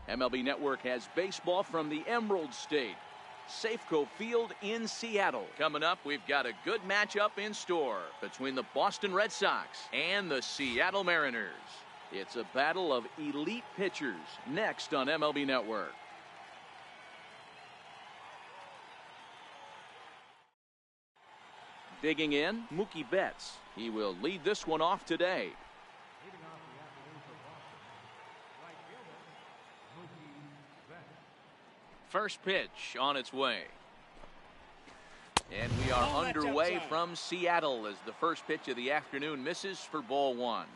MLB Network has baseball from the Emerald State, Safeco Field in Seattle. Coming up, we've got a good matchup in store between the Boston Red Sox and the Seattle Mariners. It's a battle of elite pitchers next on MLB Network. Digging in, Mookie Betts. He will lead this one off today. First pitch on its way. And we are underway from Seattle as the first pitch of the afternoon misses for ball one.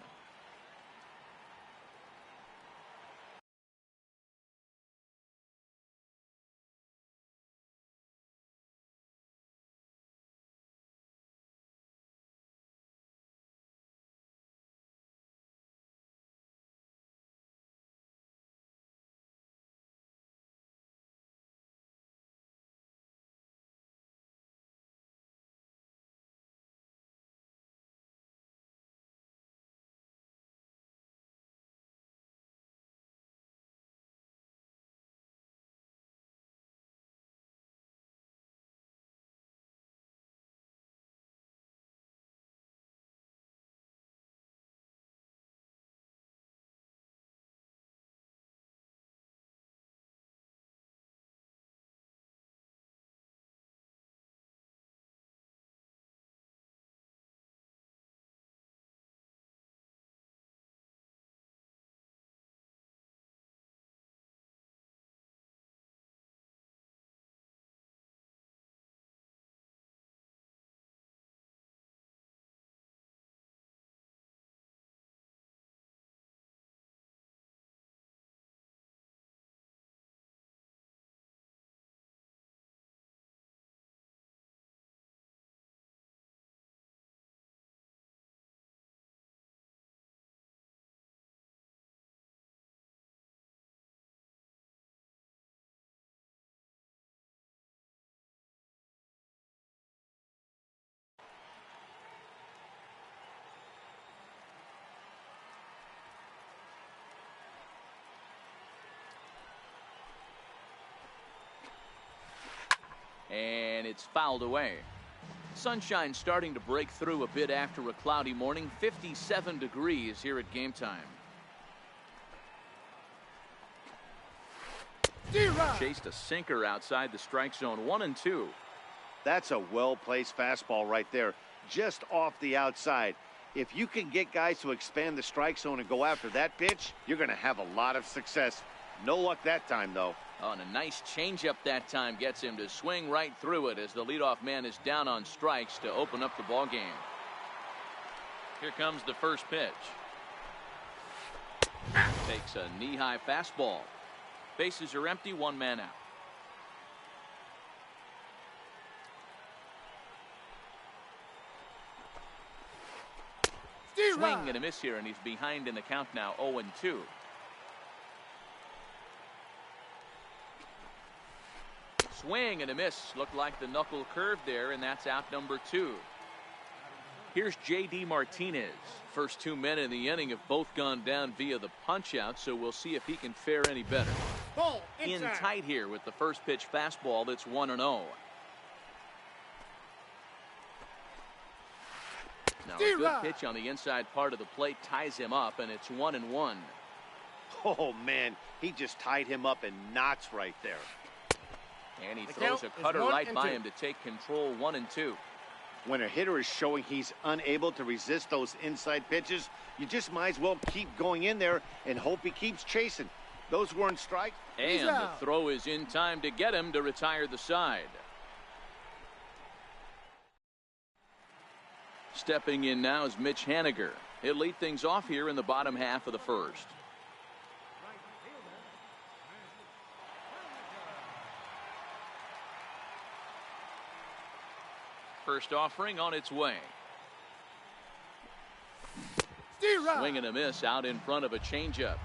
And it's fouled away. Sunshine starting to break through a bit after a cloudy morning. 57 degrees here at game time. Chased a sinker outside the strike zone. 1-2. That's a well-placed fastball right there, just off the outside. If you can get guys to expand the strike zone and go after that pitch, you're going to have a lot of success. No luck that time, though. Oh, and a nice changeup that time gets him to swing right through it as the leadoff man is down on strikes to open up the ball game. Here comes the first pitch. Takes a knee-high fastball. Bases are empty, one man out. Swing and a miss here, and he's behind in the count now, 0-2. Swing and a miss. Looked like the knuckle curve there, and that's out number 2. Here's J.D. Martinez. First two men in the inning have both gone down via the punch out, so we'll see if he can fare any better. Ball in tight here with the first pitch fastball that's 1-0. Now a good pitch on the inside part of the plate ties him up, and it's 1-1. Oh man, he just tied him up in knots right there. And he throws a cutter right by him to take control. 1-2. When a hitter is showing he's unable to resist those inside pitches, you just might as well keep going in there and hope he keeps chasing. Those weren't strikes. And the throw is in time to get him to retire the side. Stepping in now is Mitch Haniger. He'll lead things off here in the bottom half of the first. First offering on its way. Swing and a miss out in front of a changeup.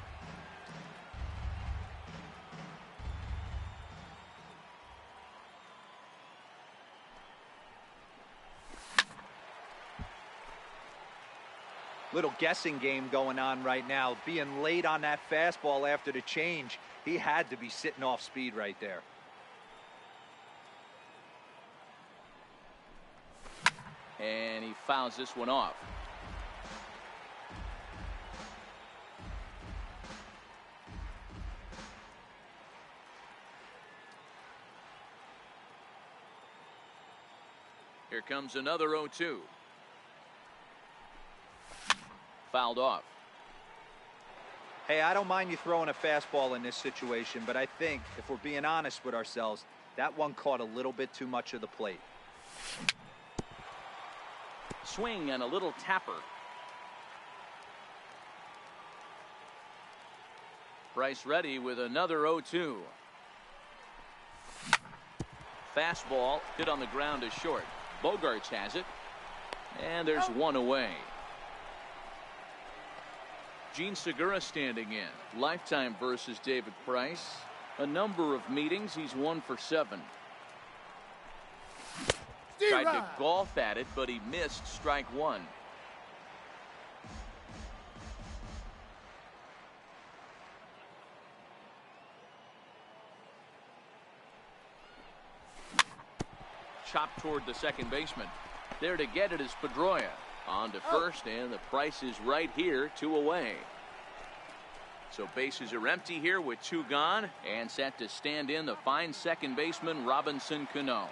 Little guessing game going on right now. Being late on that fastball after the change, he had to be sitting off speed right there. And he fouls this one off. Here comes another 0-2. Fouled off. Hey, I don't mind you throwing a fastball in this situation, but I think if we're being honest with ourselves, that one caught a little bit too much of the plate. Swing and a little tapper. Bryce ready with another 0-2. Fastball hit on the ground is short. Bogarts has it. And there's one away. Gene Segura standing in. Lifetime versus David Price. A number of meetings. He's 1 for 7. Tried to golf at it, but he missed strike one. Chopped toward the second baseman. There to get it is Pedroia. On to first, and the Price is right here, 2 away. So bases are empty here with 2 gone, and set to stand in the fine second baseman Robinson Cano.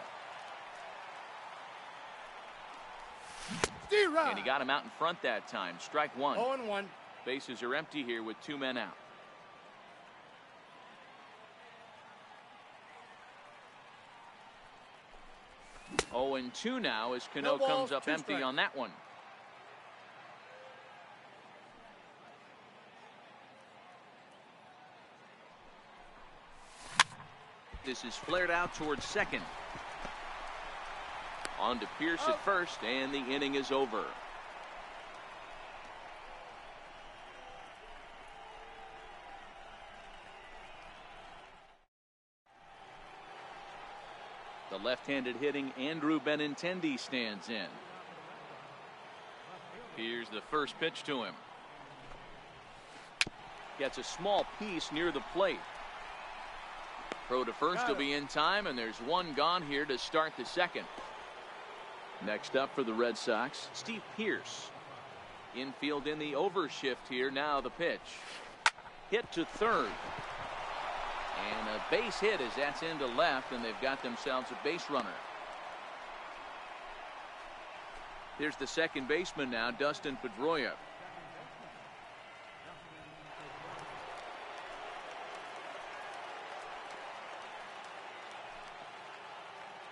And he got him out in front that time. Strike 1. 0-1. Bases are empty here with 2 men out. Oh, and 2 now as Cano comes up empty strikes on that one. This is flared out towards second. On to Pierce at first, and the inning is over. The left-handed hitting Andrew Benintendi stands in. Here's the first pitch to him. Gets a small piece near the plate. Throw to first will be in time, and there's 1 gone here to start the second. Next up for the Red Sox, Steve Pierce. Infield in the overshift here. Now the pitch. Hit to third. And a base hit as that's into left, and they've got themselves a base runner. Here's the second baseman now, Dustin Pedroia.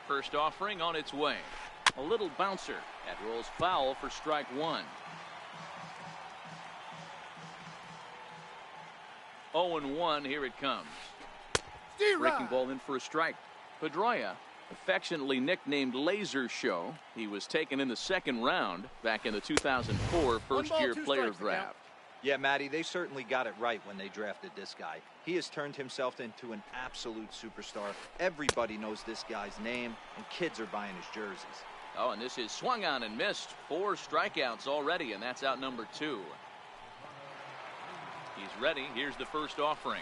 First offering on its way. A little bouncer. That rolls foul for strike 1. 0-1. Here it comes. Breaking ball in for a strike. Pedroia, affectionately nicknamed Laser Show. He was taken in the 2nd round back in the 2004 first-year player draft. Yeah, Matty, they certainly got it right when they drafted this guy. He has turned himself into an absolute superstar. Everybody knows this guy's name, and kids are buying his jerseys. Oh, and this is swung on and missed. 4 strikeouts already, and that's out number 2. He's ready. Here's the first offering.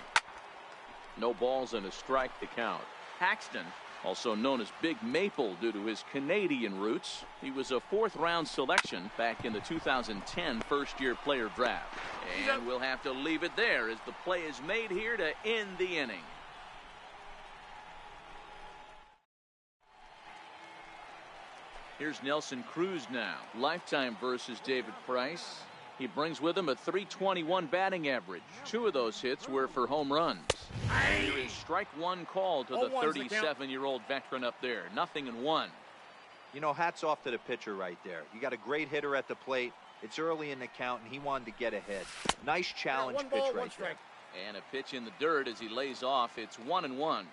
No balls and a strike to count. Paxton, also known as Big Maple due to his Canadian roots. He was a 4th-round selection back in the 2010 first-year player draft. And we'll have to leave it there as the play is made here to end the inning. Here's Nelson Cruz now. Lifetime versus David Price. He brings with him a .321 batting average. 2 of those hits were for home runs. Here is strike 1 call to the 37-year-old veteran up there. 0-1. You know, hats off to the pitcher right there. You got a great hitter at the plate. It's early in the count, and he wanted to get ahead. Nice challenge pitch right there. And a pitch in the dirt as he lays off. It's 1-1.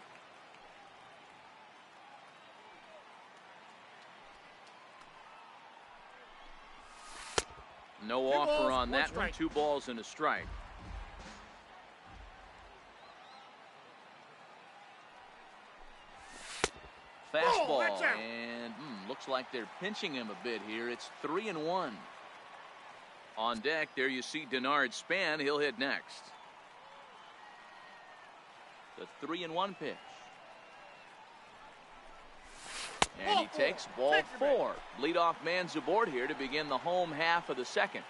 No offer on that one. 2 balls and a strike. Fastball, and looks like they're pinching him a bit here. It's 3-1. On deck, there you see Denard Span. He'll hit next. The 3-1 pitch. And he takes ball 4. Leadoff man's aboard here to begin the home half of the second.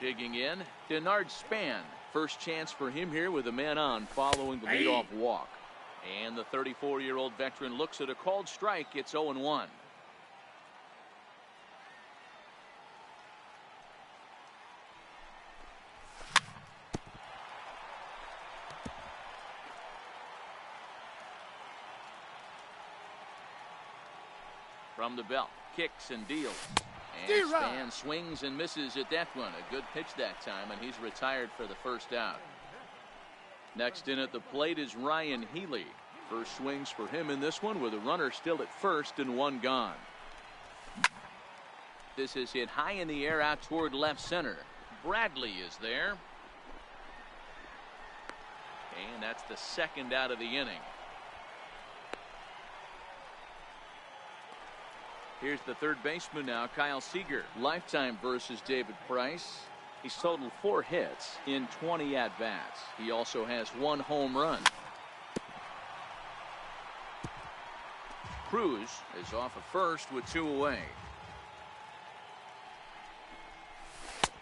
Digging in, Denard Span. First chance for him here with a man on following the leadoff walk. And the 34-year-old veteran looks at a called strike. It's 0-1. From the belt, kicks and deals. And Span swings and misses at that one. A good pitch that time, and he's retired for the first out. Next in at the plate is Ryan Healy. First swings for him in this one with a runner still at first and one gone. This is hit high in the air out toward left center. Bradley is there. And that's the second out of the inning. Here's the third baseman now, Kyle Seager. Lifetime versus David Price. He's totaled 4 hits in 20 at-bats. He also has 1 home run. Cruz is off of first with 2 away.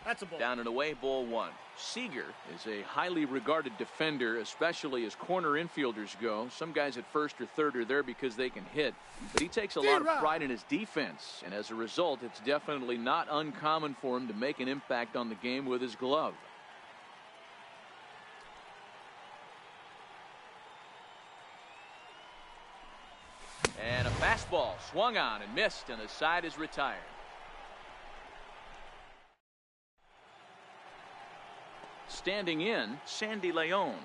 That's a ball. Down and away, ball 1. Seager is a highly regarded defender, especially as corner infielders go. Some guys at first or third are there because they can hit, but he takes a lot of pride in his defense, and as a result, it's definitely not uncommon for him to make an impact on the game with his glove. And a fastball swung on and missed, and the side is retired. Standing in, Sandy Leon,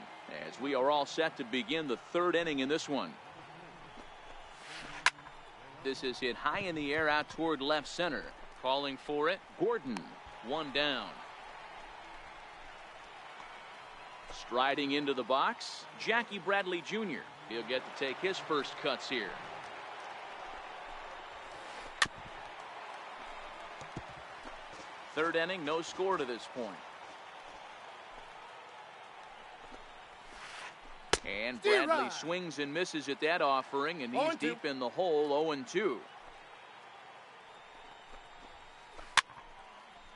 as we are all set to begin the third inning in this one. This is hit high in the air out toward left center. Calling for it, Gordon. 1 down. Striding into the box, Jackie Bradley Jr. He'll get to take his first cuts here. Third inning, no score to this point. And Bradley swings and misses at that offering, and he's deep in the hole, 0-2.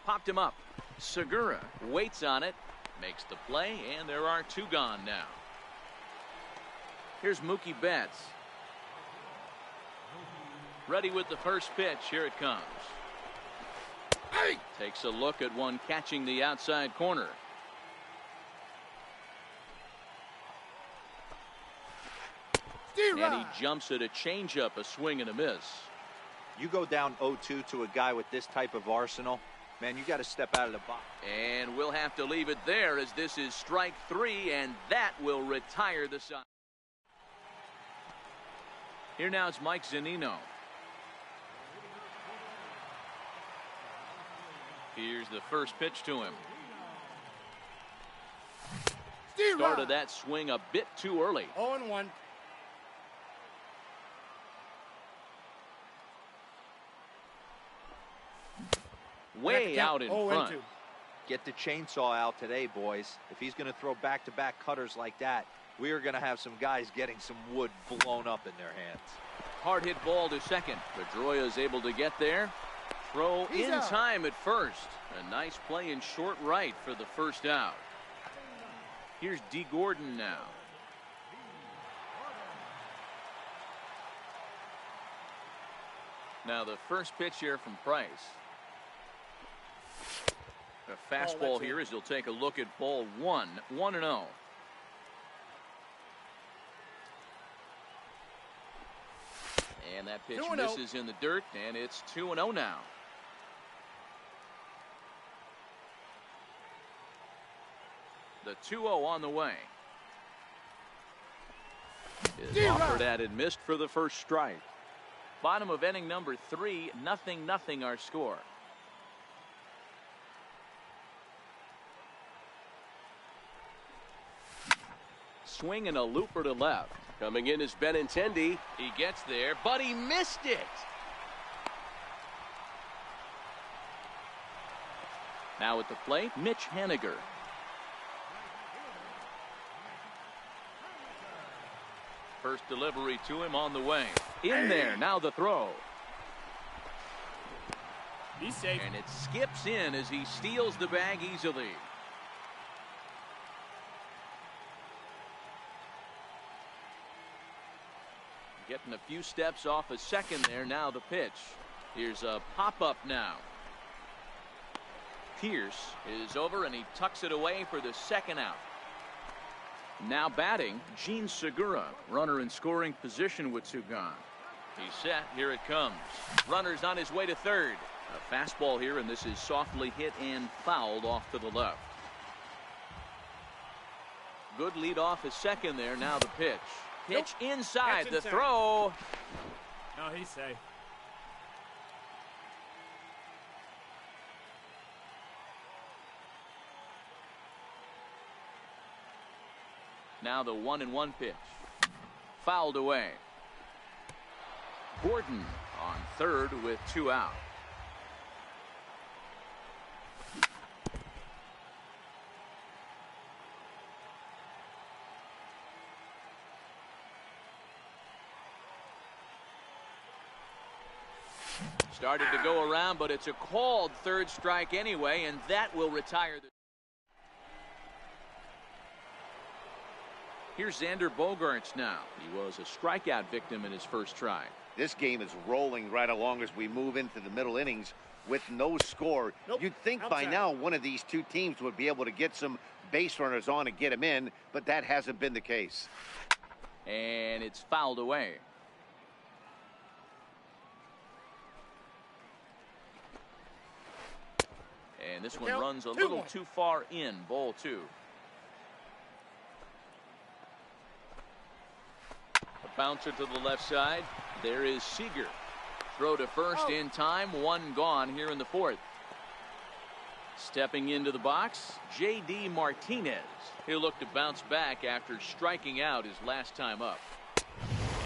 Popped him up. Segura waits on it, makes the play, and there are 2 gone now. Here's Mookie Betts. Ready with the first pitch. Here it comes. Takes a look at one catching the outside corner. And he jumps at a changeup, a swing and a miss. You go down 0-2 to a guy with this type of arsenal, man, you got to step out of the box. And we'll have to leave it there, as this is strike 3, and that will retire the side. Here now is Mike Zunino. Here's the first pitch to him. Started that swing a bit too early. 0-1. Way out in front. Get the chainsaw out today, boys. If he's going to throw back-to-back cutters like that, we are going to have some guys getting some wood blown up in their hands. Hard hit ball to second. Pedroia is able to get there. Throw in time at first. A nice play in short right for the first out. Here's D. Gordon now. Now the first pitch here from Price. A fastball here as he'll take a look at ball 1. 1-0. And that pitch misses in the dirt, and it's 2-0 now. The 2-0 on the way. Is offered at and missed for the first strike. Bottom of inning number 3, 0-0 our score. Swing and a looper to left. Coming in is Benintendi. He gets there, but he missed it. Now at the plate, Mitch Haniger. First delivery to him on the way. In there, now the throw. He's safe. And it skips in as he steals the bag easily. Getting a few steps off a second there. Now the pitch. Here's a pop-up now. Pierce is over and he tucks it away for the second out. Now batting, Gene Segura, runner in scoring position with two gone. He's set. Here it comes. Runner's on his way to third. A fastball here, and this is softly hit and fouled off to the left. Good lead off a second there. Now the pitch. Pitch inside. The throw. No, he's safe. Now the 1-1 pitch. Fouled away. Gordon on third with two out. Started to go around, but it's a called third strike anyway, and that will retire the. Here's Xander Bogaerts now. He was a strikeout victim in his first try. This game is rolling right along as we move into the middle innings with no score. Nope. You'd think by now one of these two teams would be able to get some base runners on and get them in, but that hasn't been the case. And it's fouled away. And this one runs a little too far in. Ball two. A bouncer to the left side. There is Seager. Throw to first in time. One gone here in the fourth. Stepping into the box, J.D. Martinez. He'll look to bounce back after striking out his last time up.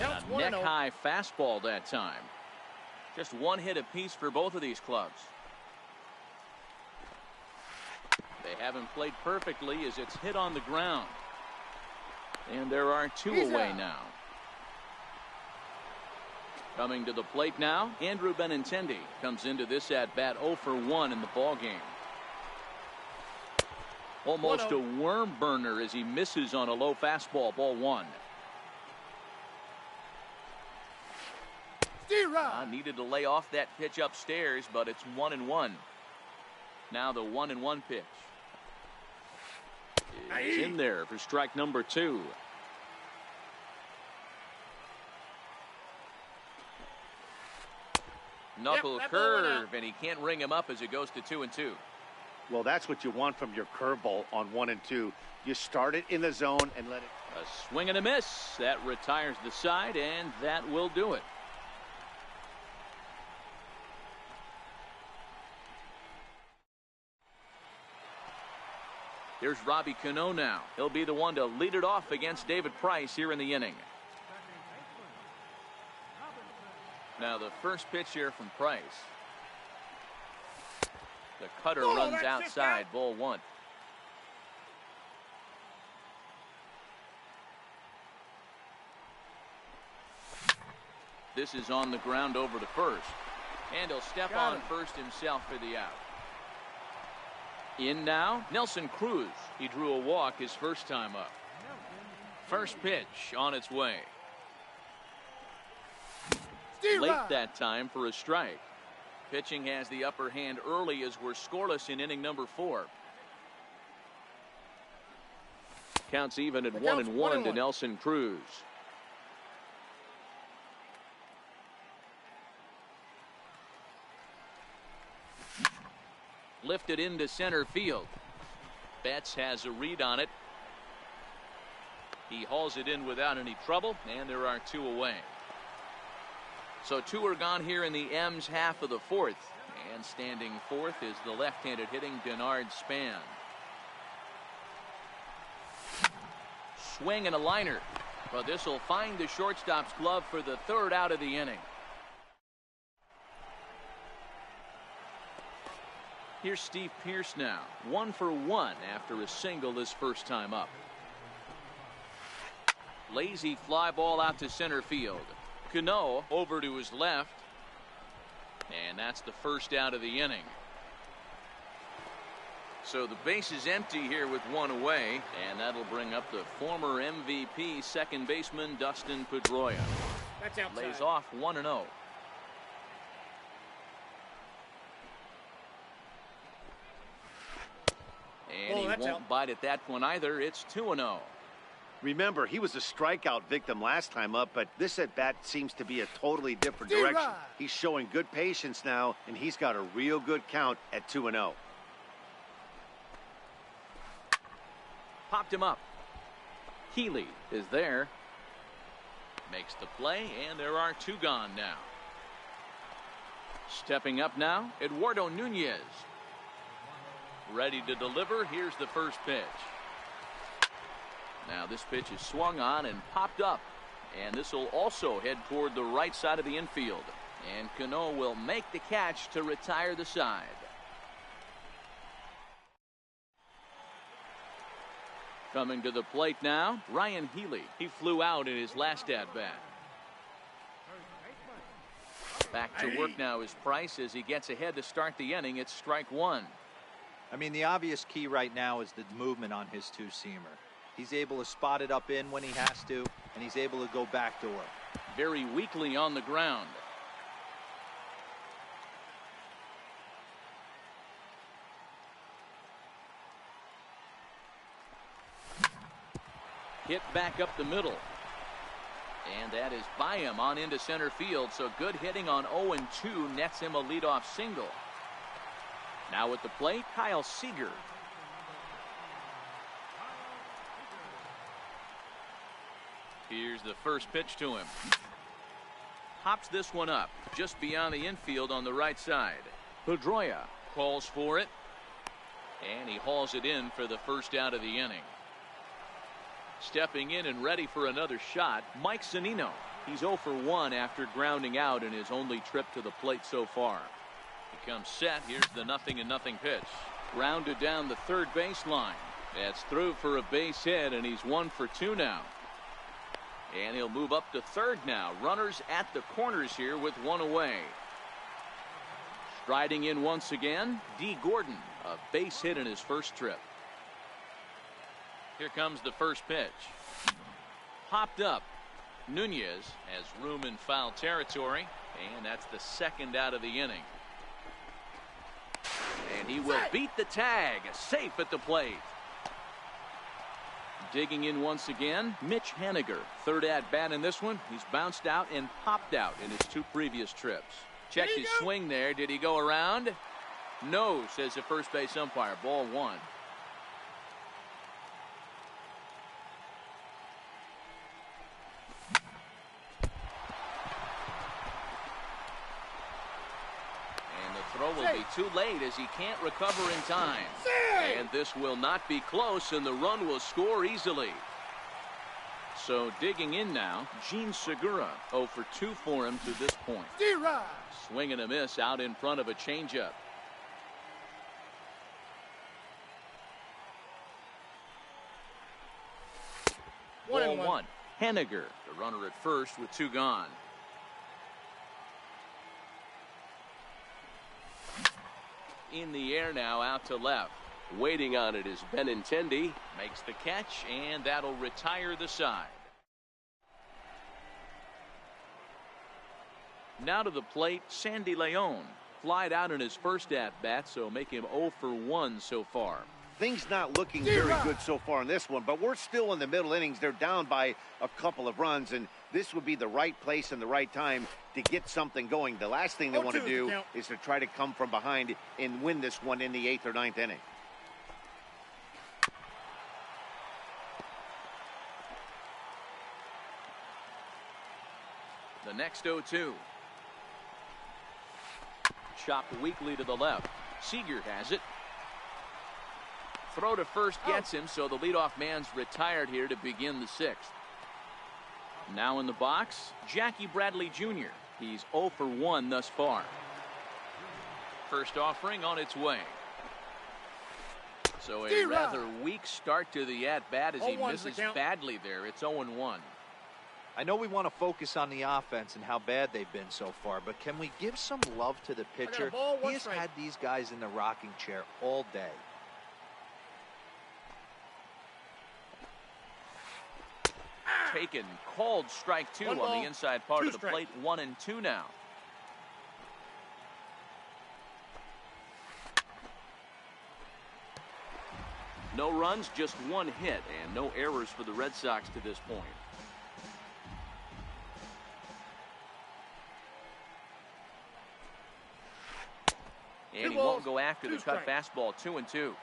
A neck-high fastball that time. Just one hit apiece for both of these clubs. They haven't played perfectly as it's hit on the ground. And there are two away now. Coming to the plate now, Andrew Benintendi comes into this at-bat 0 for 1 in the ballgame. Almost a worm burner as he misses on a low fastball. Ball one. Needed to lay off that pitch upstairs, but it's 1-1. Now the 1-1 pitch. It's in there for strike number 2. Knuckle curve, and he can't ring him up as it goes to 2-2. Well, that's what you want from your curveball on 1 and 2. You start it in the zone and let it. A swing and a miss. That retires the side, and that will do it. Here's Robbie Cano now. He'll be the one to lead it off against David Price here in the inning. Now the first pitch here from Price. The cutter runs outside. Ball one. This is on the ground over to first. And he'll step on first himself for the out. In now, Nelson Cruz. He drew a walk his first time up. First pitch on its way. Late that time for a strike. Pitching has the upper hand early as we're scoreless in inning number 4. Counts even at 1-1 to Nelson Cruz. Lifted into center field. Betts has a read on it. He hauls it in without any trouble, and there are 2 away. So 2 are gone here in the M's half of the 4th. And standing fourth is the left-handed hitting Denard Span. Swing and a liner. But this will find the shortstop's glove for the 3rd out of the inning. Here's Steve Pearce now. 1 for 1 after a single his first time up. Lazy fly ball out to center field. Cano over to his left. And that's the first out of the inning. So the base is empty here with 1 away, and that'll bring up the former MVP second baseman Dustin Pedroia. That's outside. Lays off 1-0. And he won't bite at that one either. It's 2-0. Remember, he was a strikeout victim last time up, but this at-bat seems to be a totally different direction. He's showing good patience now, and he's got a real good count at 2-0. Popped him up. Healy is there. Makes the play, and there are 2 gone now. Stepping up now, Eduardo Nunez. Ready to deliver. Here's the first pitch. Now this pitch is swung on and popped up. And this will also head toward the right side of the infield. And Cano will make the catch to retire the side. Coming to the plate now, Ryan Healy. He flew out in his last at-bat. Back to work now is Price as he gets ahead to start the inning. It's strike 1. I mean, the obvious key right now is the movement on his two-seamer. He's able to spot it up in when he has to, and he's able to go backdoor. Very weakly on the ground. Hit back up the middle. And that is by him on into center field. So good hitting on 0-2 nets him a leadoff single. Now at the plate, Kyle Seager. Here's the first pitch to him. Hops this one up just beyond the infield on the right side. Pedroia calls for it. And he hauls it in for the first out of the inning. Stepping in and ready for another shot, Mike Zunino. He's 0 for 1 after grounding out in his only trip to the plate so far. He comes set. Here's the 0-0 pitch. Grounded down the third baseline. That's through for a base hit, and he's 1 for 2 now. And he'll move up to third now. Runners at the corners here with 1 away. Striding in once again, D. Gordon. A base hit in his first trip. Here comes the first pitch. Popped up. Nunez has room in foul territory, and that's the second out of the inning. And he will beat the tag. Safe at the plate. Digging in once again, Mitch Haniger. Third at bat in this one. He's bounced out and popped out in his 2 previous trips. Check his swing there. Did he go around? No, says the first base umpire. Ball 1. Throw will be too late as he can't recover in time. And this will not be close, and the run will score easily. So digging in now, Gene Segura. 0 for 2 for him to this point. Swing and a miss out in front of a changeup. Ball 1. Haniger, the runner at first with 2 gone. In the air now, out to left. Waiting on it is Benintendi. Makes the catch, and that'll retire the side. Now to the plate, Sandy Leon. Flied out in his first at-bat, so make him 0 for 1 so far. Things not looking very good so far in this one, but we're still in the middle innings. They're down by a couple of runs, and this would be the right place and the right time to get something going. The last thing they want to do is to try to come from behind and win this one in the 8th or 9th inning. The next 0-2. Chopped weakly to the left. Seager has it. Throw to first gets him, so the leadoff man's retired here to begin the 6th. Now in the box, Jackie Bradley Jr. He's 0 for 1 thus far. First offering on its way. So a rather weak start to the at-bat as he misses badly there. It's 0-1. I know we want to focus on the offense and how bad they've been so far, but can we give some love to the pitcher? He has had these guys in the rocking chair all day. Taken, called strike 2 on the inside part of the plate. 1-2 now. No runs, just one hit, and no errors for the Red Sox to this point. And he won't go after the cut fastball. 2-2.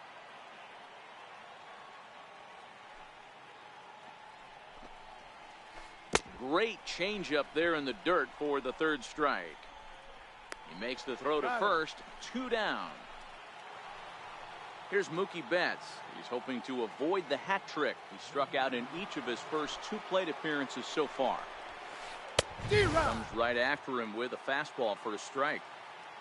Great changeup there in the dirt for the third strike. He makes the throw to first. 2 down. Here's Mookie Betts. He's hoping to avoid the hat trick. He struck out in each of his first 2 plate appearances so far. Comes right after him with a fastball for a strike.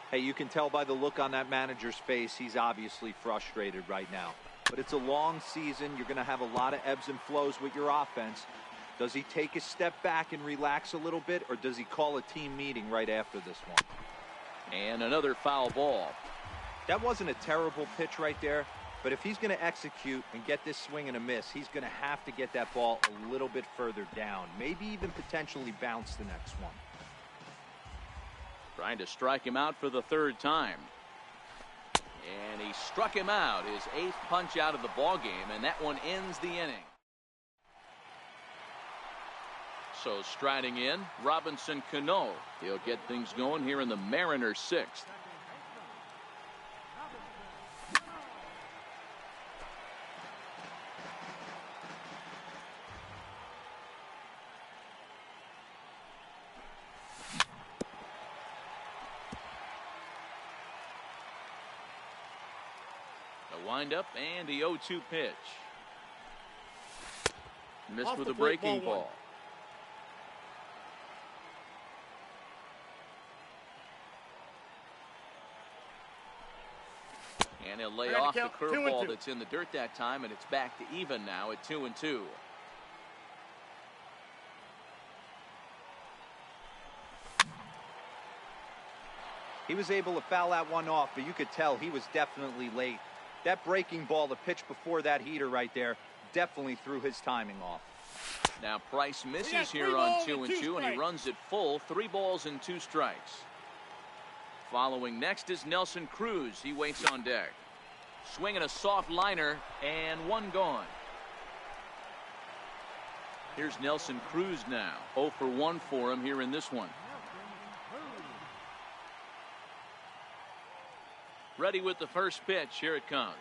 Hey, you can tell by the look on that manager's face, he's obviously frustrated right now. But it's a long season. You're going to have a lot of ebbs and flows with your offense. Does he take a step back and relax a little bit, or does he call a team meeting right after this one? And another foul ball. That wasn't a terrible pitch right there, but if he's going to execute and get this swing and a miss, he's going to have to get that ball a little bit further down, maybe even potentially bounce the next one. Trying to strike him out for the 3rd time. And he struck him out, his 8th punch out of the ball game, and that one ends the inning. So striding in, Robinson Cano. He'll get things going here in the Mariners' 6th. The windup and the 0-2 pitch. Missed with a breaking ball. And he'll lay off the curveball that's in the dirt that time, and it's back to even now at 2-2. He was able to foul that one off, but you could tell he was definitely late. That breaking ball, the pitch before that heater right there, definitely threw his timing off. Now Price misses here on 2-2, and he runs it full. 3 balls and 2 strikes. Following next is Nelson Cruz. He waits on deck. Swinging a soft liner, and 1 gone. Here's Nelson Cruz now. 0 for 1 for him here in this one. Ready with the first pitch. Here it comes.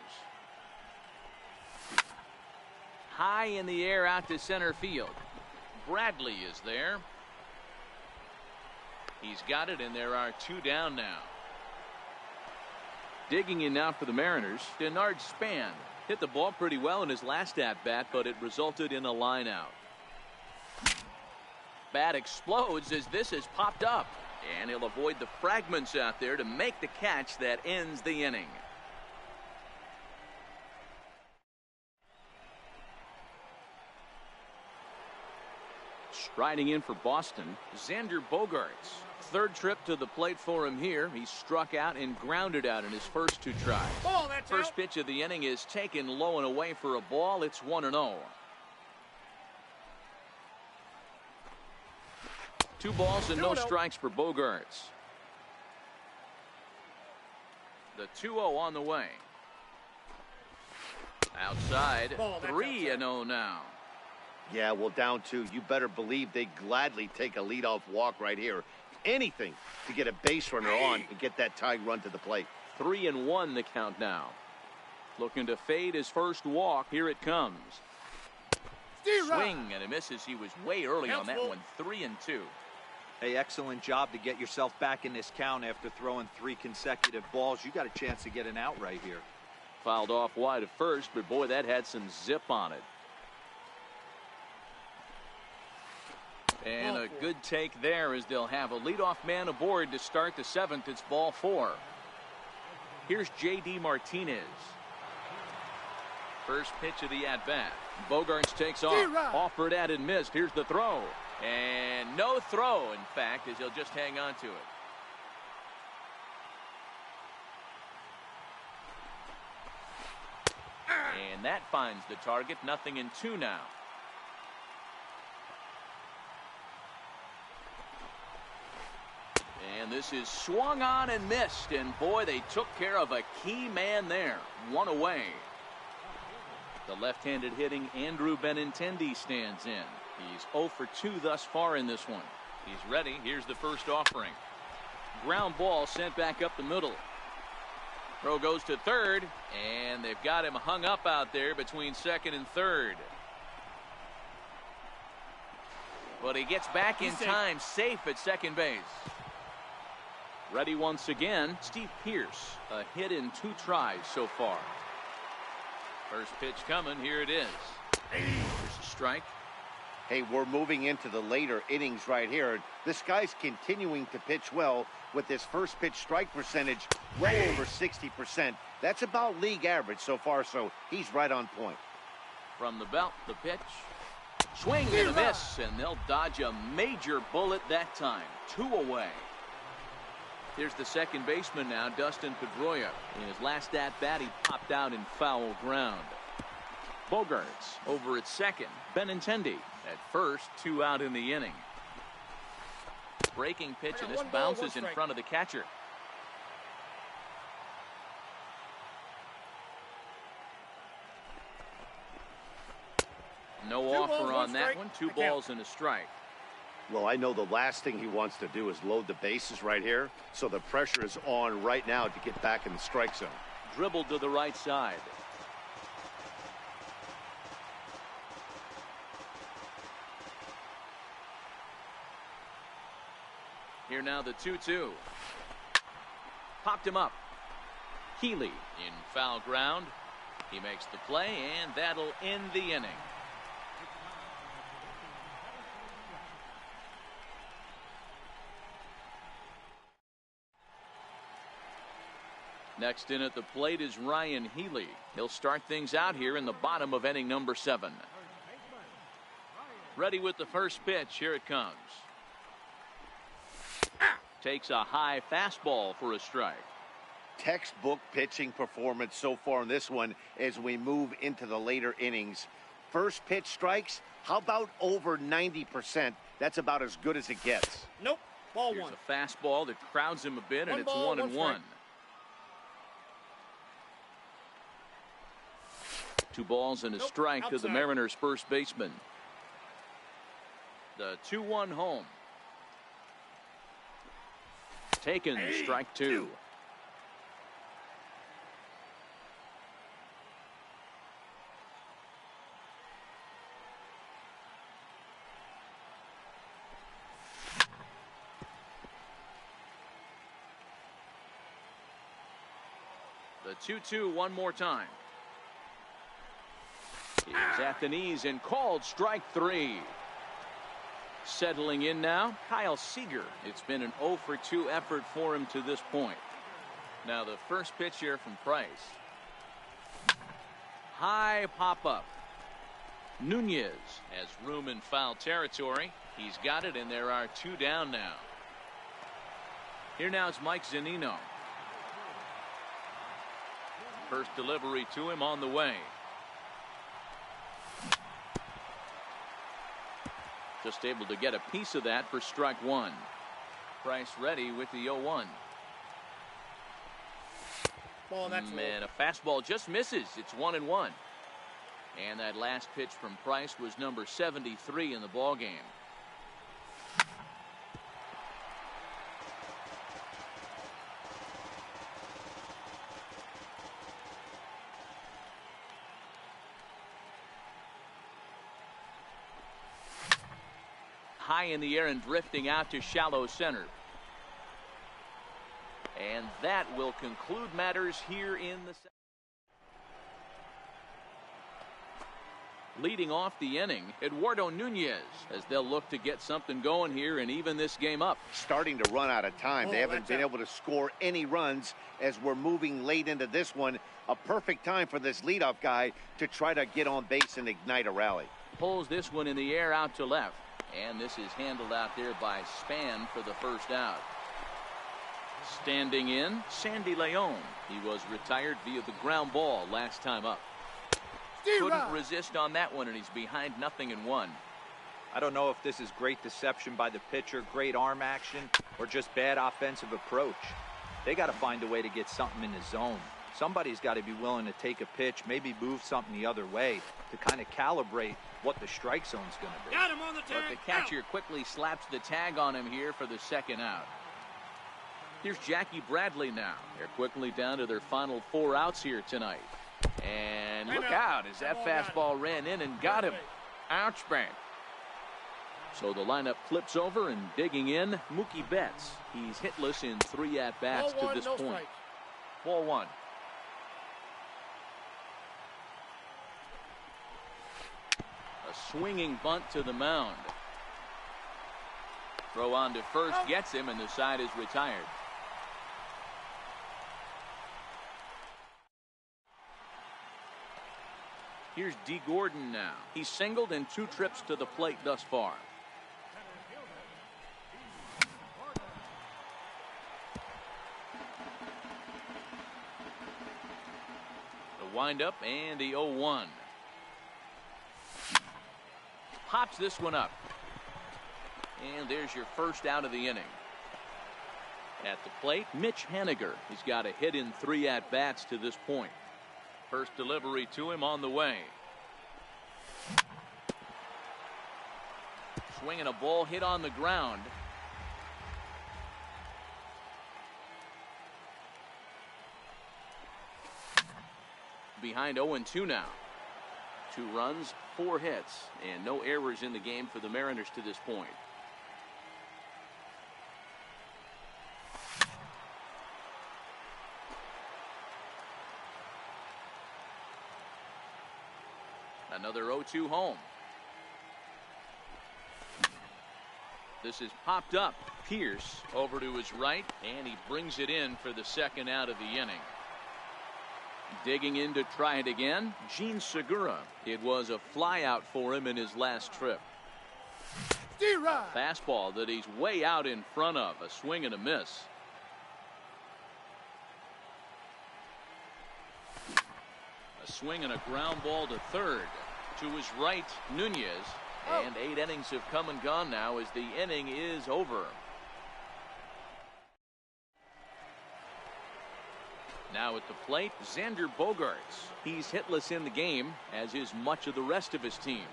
High in the air out to center field. Bradley is there. He's got it, and there are 2 down now. Digging in now for the Mariners, Denard Span. Hit the ball pretty well in his last at-bat, but it resulted in a line out. Bat explodes as this has popped up, and he'll avoid the fragments out there to make the catch that ends the inning. Striding in for Boston, Xander Bogaerts. 3rd trip to the plate for him here. He struck out and grounded out in his first 2 tries. First pitch of the inning is taken low and away for a ball. It's 1-0. 2 balls and no strikes for Bogaerts. The 2-0 on the way. Outside, 3-0 now. Yeah, well, down 2. You better believe they gladly take a leadoff walk right here. Anything to get a base runner on and get that tying run to the plate. 3-1 the count now. Looking to fade his first walk. Here it comes. Swing and a misses. He was way early on that one. 3-2. Hey, excellent job to get yourself back in this count after throwing 3 consecutive balls. You got a chance to get an out right here. Fouled off wide at first, but boy, that had some zip on it. And a good take there as they'll have a leadoff man aboard to start the 7th. It's ball 4. Here's J.D. Martinez. First pitch of the at-bat. Bogarts takes off. Offered at and missed. Here's the throw. And no throw, in fact, as he'll just hang on to it. And that finds the target. 0-2 now. And this is swung on and missed. And boy, they took care of a key man there. One away. The left-handed hitting Andrew Benintendi stands in. He's 0 for 2 thus far in this one. He's ready. Here's the first offering. Ground ball sent back up the middle. Throw goes to third, and they've got him hung up out there between second and third. But he gets back in time, safe at second base. Ready once again, Steve Pearce. A hit in 2 tries so far. First pitch coming. Here it is. Here's a strike. Hey, we're moving into the later innings right here. This guy's continuing to pitch well with his first pitch strike percentage well over 60%. That's about league average so far, so he's right on point. From the belt, the pitch. Swing and a miss, and they'll dodge a major bullet that time. 2 away. Here's the second baseman now, Dustin Pedroia. In his last at-bat, he popped out in foul ground. Bogarts over at second. Benintendi at first. 2 out in the inning. Breaking pitch, and this bounces in front of the catcher. No offer on that one. 2 balls and a strike. Well, I know the last thing he wants to do is load the bases right here, so the pressure is on right now to get back in the strike zone. Dribbled to the right side. Here now the 2-2. Popped him up. Healy in foul ground. He makes the play, and that'll end the inning. Next in at the plate is Ryan Healy. He'll start things out here in the bottom of inning number 7. Ready with the first pitch. Here it comes. Takes a high fastball for a strike. Textbook pitching performance so far in this one as we move into the later innings. First pitch strikes, how about over 90%? That's about as good as it gets. Nope. Ball Here's one. a fastball that crowds him a bit, and it's 1-1. 2 balls and a strike to the Mariners' first baseman. The 2-1 home. Taken, strike 2. The 2-2 one more time. He's at the knees and called strike 3. Settling in now, Kyle Seager. It's been an 0 for 2 effort for him to this point. Now the first pitch here from Price. High pop-up. Nunez has room in foul territory. He's got it, and there are 2 down now. Here now is Mike Zunino. First delivery to him on the way. Just able to get a piece of that for strike 1. Price ready with the 0-1. And a fastball just misses. It's 1-1. And that last pitch from Price was number 73 in the ballgame. High in the air and drifting out to shallow center. And that will conclude matters here in the Leading off the inning, Guayubin28's, as they'll look to get something going here and even this game up. Starting to run out of time. They haven't been able to score any runs as we're moving late into this one. A perfect time for this leadoff guy to try to get on base and ignite a rally. Pulls this one in the air out to left. And this is handled out there by Span for the first out. Standing in, Sandy Leon. He was retired via the ground ball last time up. Couldn't resist on that one, and he's behind 0-1. I don't know if this is great deception by the pitcher, great arm action, or just bad offensive approach. They got to find a way to get something in the zone. Somebody's got to be willing to take a pitch, maybe move something the other way to kind of calibrate what the strike zone's going to be. Got him on the tag. But the catcher quickly slaps the tag on him here for the second out. Here's Jackie Bradley now. They're quickly down to their final 4 outs here tonight. And look out as that fastball ran in and got him. Ouch bang. So the lineup flips over, and digging in, Mookie Betts. He's hitless in 3 at-bats to this point. Ball 1. A swinging bunt to the mound. Throw on to first, gets him, and the side is retired. Here's D. Gordon now. He's singled in 2 trips to the plate thus far. The windup and the 0-1. Pops this one up. And there's your first out of the inning. At the plate, Mitch Haniger. He's got a hit in 3 at-bats to this point. First delivery to him on the way. Swinging a ball hit on the ground. Behind 0-2 now. 2 runs, 4 hits, and no errors in the game for the Mariners to this point. Another 0-2 home. This is popped up. Pierce over to his right, and he brings it in for the second out of the inning. Digging in to try it again, Gene Segura. It was a fly out for him in his last trip. A fastball that he's way out in front of. A swing and a miss. A swing and a ground ball to third. To his right, Nunez. And 8 innings have come and gone now as the inning is over. Now at the plate, Xander Bogaerts. He's hitless in the game, as is much of the rest of his team.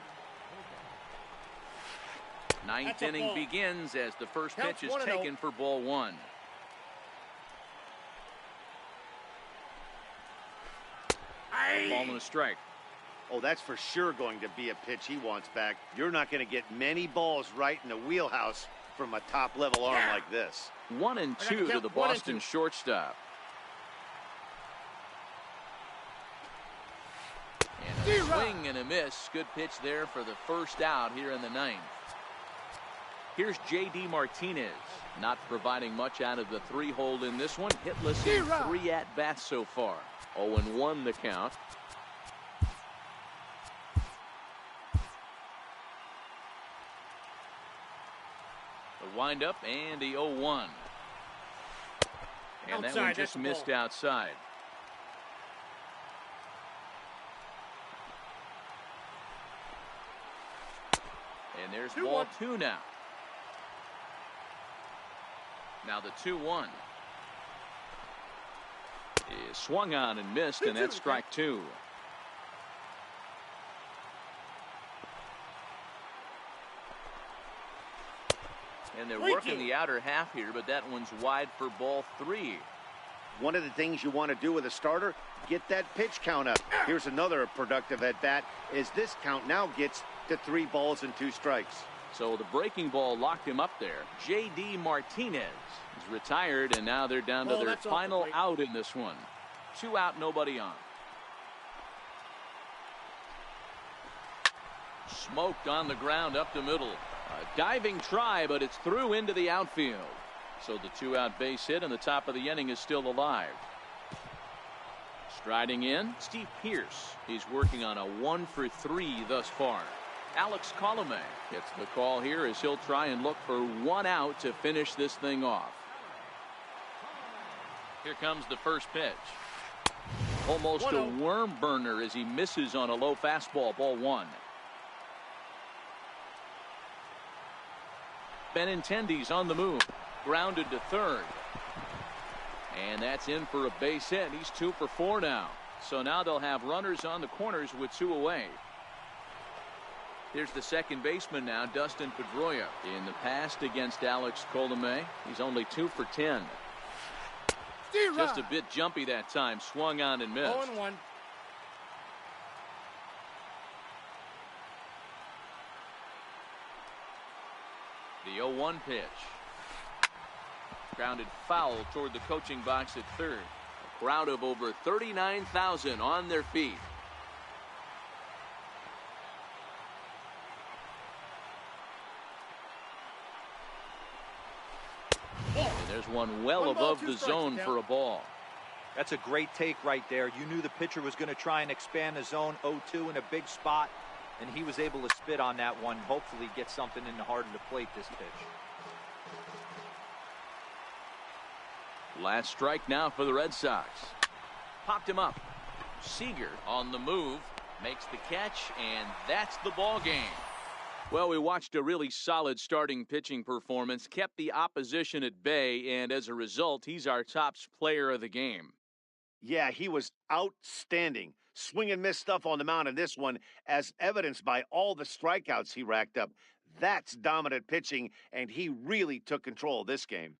9th inning begins as the first pitch is taken for ball 1. Ball and a strike. Oh, that's for sure going to be a pitch he wants back. You're not going to get many balls right in the wheelhouse from a top-level arm like this. 1-2 to the Boston shortstop. And a swing and a miss. Good pitch there for the first out here in the 9th. Here's J.D. Martinez. Not providing much out of the 3-hole in this one. Hitless in 3 at-bats so far. 0-1 the count. The windup and the 0-1. And that one just missed outside. And there's ball 2 now. Now the 2-1 is swung on and missed, and that's strike 2. And they're working the outer half here, but that one's wide for ball 3. One of the things you want to do with a starter, get that pitch count up. Here's another productive at-bat as this count now gets to 3 balls and 2 strikes. So the breaking ball locked him up there. J.D. Martinez is retired, and now they're down to their final out in this one. 2 out, nobody on. Smoked on the ground up the middle. A diving try, but it's through into the outfield. So the 2-out base hit and the top of the inning is still alive. Striding in, Steve Pearce. He's working on a 1-for-3 thus far. Alex Colomé gets the call here as he'll try and look for 1 out to finish this thing off. Here comes the first pitch. Almost a worm burner as he misses on a low fastball, ball 1. Benintendi's on the move. Grounded to third. And that's in for a base hit. He's 2 for 4 now. So now they'll have runners on the corners with 2 away. Here's the second baseman now, Dustin Pedroia. In the past against Alex Colomé, he's only 2 for 10. Just a bit jumpy that time. Swung on and missed. 0-1. The 0-1 pitch. Grounded foul toward the coaching box at third. A crowd of over 39,000 on their feet. And there's one well above the zone for a ball. That's a great take right there. You knew the pitcher was going to try and expand the zone 0-2 in a big spot, and he was able to spit on that one. Hopefully get something in the heart of the plate this pitch. Last strike now for the Red Sox. Popped him up. Seager on the move. Makes the catch, and that's the ball game. Well, we watched a really solid starting pitching performance, kept the opposition at bay, and as a result, he's our top player of the game. Yeah, he was outstanding. Swing and miss stuff on the mound in this one, as evidenced by all the strikeouts he racked up. That's dominant pitching, and he really took control of this game.